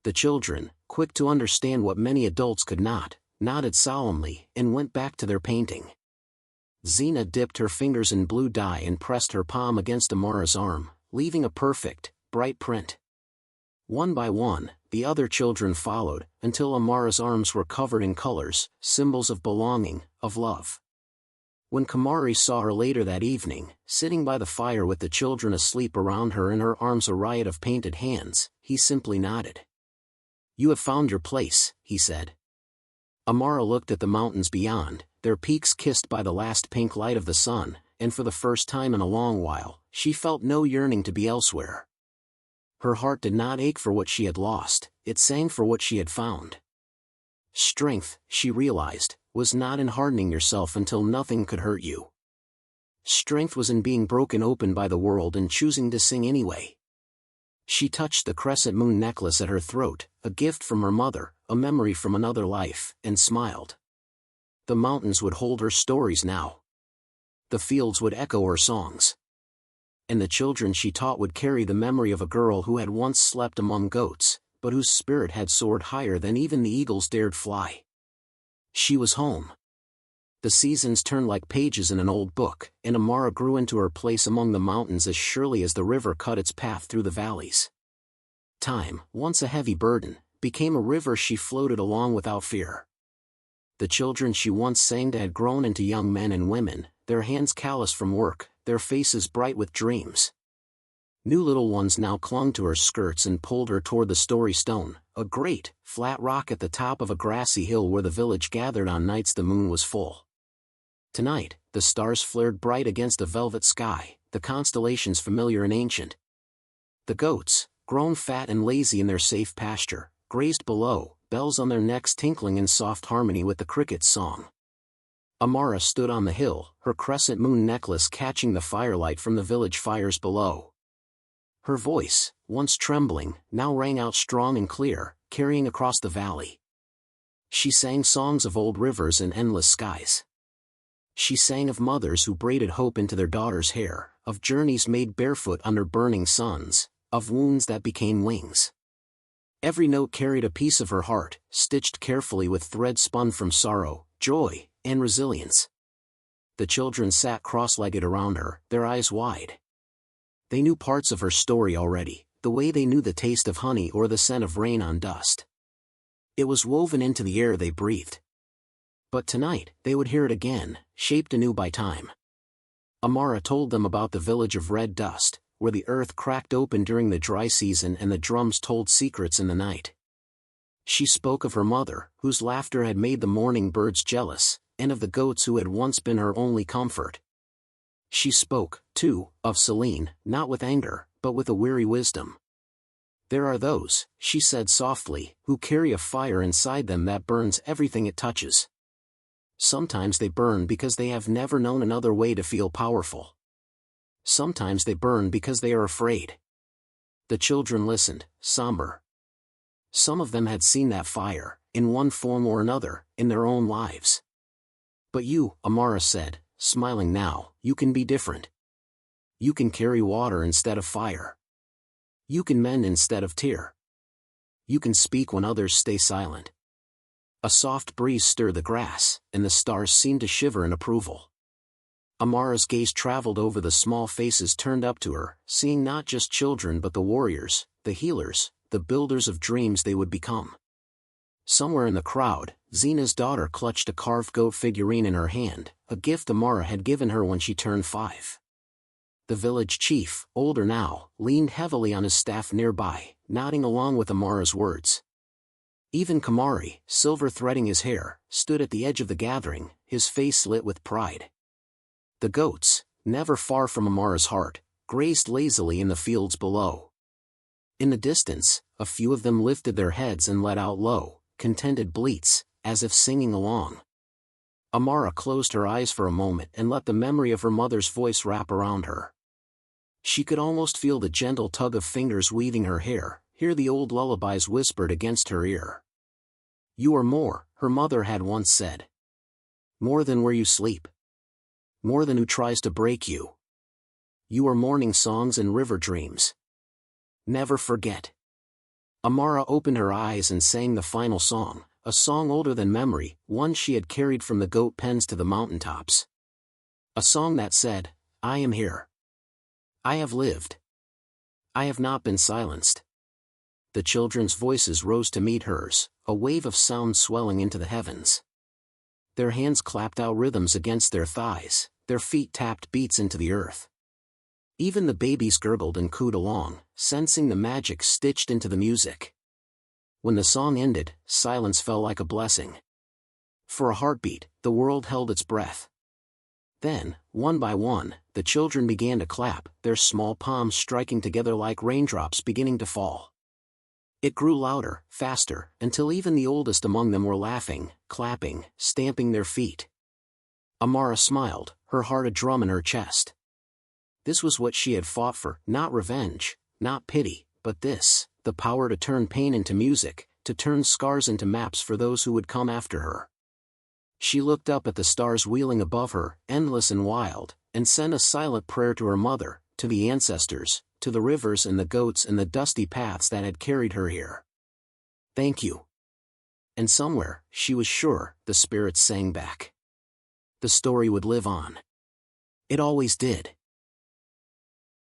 The children, quick to understand what many adults could not, nodded solemnly and went back to their painting. Zena dipped her fingers in blue dye and pressed her palm against Amara's arm, leaving a perfect, bright print. One by one, the other children followed, until Amara's arms were covered in colors, symbols of belonging, of love. When Kamari saw her later that evening, sitting by the fire with the children asleep around her and her arms a riot of painted hands, he simply nodded. "You have found your place," he said. Amara looked at the mountains beyond, their peaks kissed by the last pink light of the sun, and for the first time in a long while, she felt no yearning to be elsewhere. Her heart did not ache for what she had lost, it sang for what she had found. Strength, she realized, was not in hardening yourself until nothing could hurt you. Strength was in being broken open by the world and choosing to sing anyway. She touched the crescent moon necklace at her throat, a gift from her mother, a memory from another life, and smiled. The mountains would hold her stories now. The fields would echo her songs. And the children she taught would carry the memory of a girl who had once slept among goats, but whose spirit had soared higher than even the eagles dared fly. She was home. The seasons turned like pages in an old book, and Amara grew into her place among the mountains as surely as the river cut its path through the valleys. Time, once a heavy burden, became a river she floated along without fear. The children she once sang to had grown into young men and women, their hands calloused from work, their faces bright with dreams. New little ones now clung to her skirts and pulled her toward the Story Stone, a great, flat rock at the top of a grassy hill where the village gathered on nights the moon was full. Tonight, the stars flared bright against a velvet sky, the constellations familiar and ancient. The goats, grown fat and lazy in their safe pasture, grazed below, bells on their necks tinkling in soft harmony with the cricket's song. Amara stood on the hill, her crescent moon necklace catching the firelight from the village fires below. Her voice, once trembling, now rang out strong and clear, carrying across the valley. She sang songs of old rivers and endless skies. She sang of mothers who braided hope into their daughters' hair, of journeys made barefoot under burning suns, of wounds that became wings. Every note carried a piece of her heart, stitched carefully with thread spun from sorrow, joy, and resilience. The children sat cross-legged around her, their eyes wide. They knew parts of her story already, the way they knew the taste of honey or the scent of rain on dust. It was woven into the air they breathed. But tonight, they would hear it again, shaped anew by time. Amara told them about the village of red dust, where the earth cracked open during the dry season and the drums told secrets in the night. She spoke of her mother, whose laughter had made the morning birds jealous, and of the goats who had once been her only comfort. She spoke, too, of Celine, not with anger, but with a weary wisdom. There are those, she said softly, who carry a fire inside them that burns everything it touches. Sometimes they burn because they have never known another way to feel powerful. Sometimes they burn because they are afraid. The children listened, somber. Some of them had seen that fire, in one form or another, in their own lives. But you, Amara said, smiling now, you can be different. You can carry water instead of fire. You can mend instead of tear. You can speak when others stay silent. A soft breeze stirred the grass, and the stars seemed to shiver in approval. Amara's gaze traveled over the small faces turned up to her, seeing not just children but the warriors, the healers, the builders of dreams they would become. Somewhere in the crowd, Zena's daughter clutched a carved goat figurine in her hand, a gift Amara had given her when she turned 5. The village chief, older now, leaned heavily on his staff nearby, nodding along with Amara's words. Even Kamari, silver threading his hair, stood at the edge of the gathering, his face lit with pride. The goats, never far from Amara's heart, grazed lazily in the fields below. In the distance, a few of them lifted their heads and let out low, contented bleats, as if singing along. Amara closed her eyes for a moment and let the memory of her mother's voice wrap around her. She could almost feel the gentle tug of fingers weaving her hair, hear the old lullabies whispered against her ear. You are more, her mother had once said. More than where you sleep. More than who tries to break you. You are morning songs and river dreams. Never forget. Amara opened her eyes and sang the final song, a song older than memory, one she had carried from the goat pens to the mountaintops. A song that said, I am here. I have lived. I have not been silenced. The children's voices rose to meet hers, a wave of sound swelling into the heavens. Their hands clapped out rhythms against their thighs, their feet tapped beats into the earth. Even the babies gurgled and cooed along, sensing the magic stitched into the music. When the song ended, silence fell like a blessing. For a heartbeat, the world held its breath. Then, one by one, the children began to clap, their small palms striking together like raindrops beginning to fall. It grew louder, faster, until even the oldest among them were laughing, clapping, stamping their feet. Amara smiled, her heart a drum in her chest. This was what she had fought for, not revenge, not pity, but this, the power to turn pain into music, to turn scars into maps for those who would come after her. She looked up at the stars wheeling above her, endless and wild, and sent a silent prayer to her mother, to the ancestors, to the rivers and the goats and the dusty paths that had carried her here. Thank you. And somewhere, she was sure, the spirits sang back. The story would live on. It always did.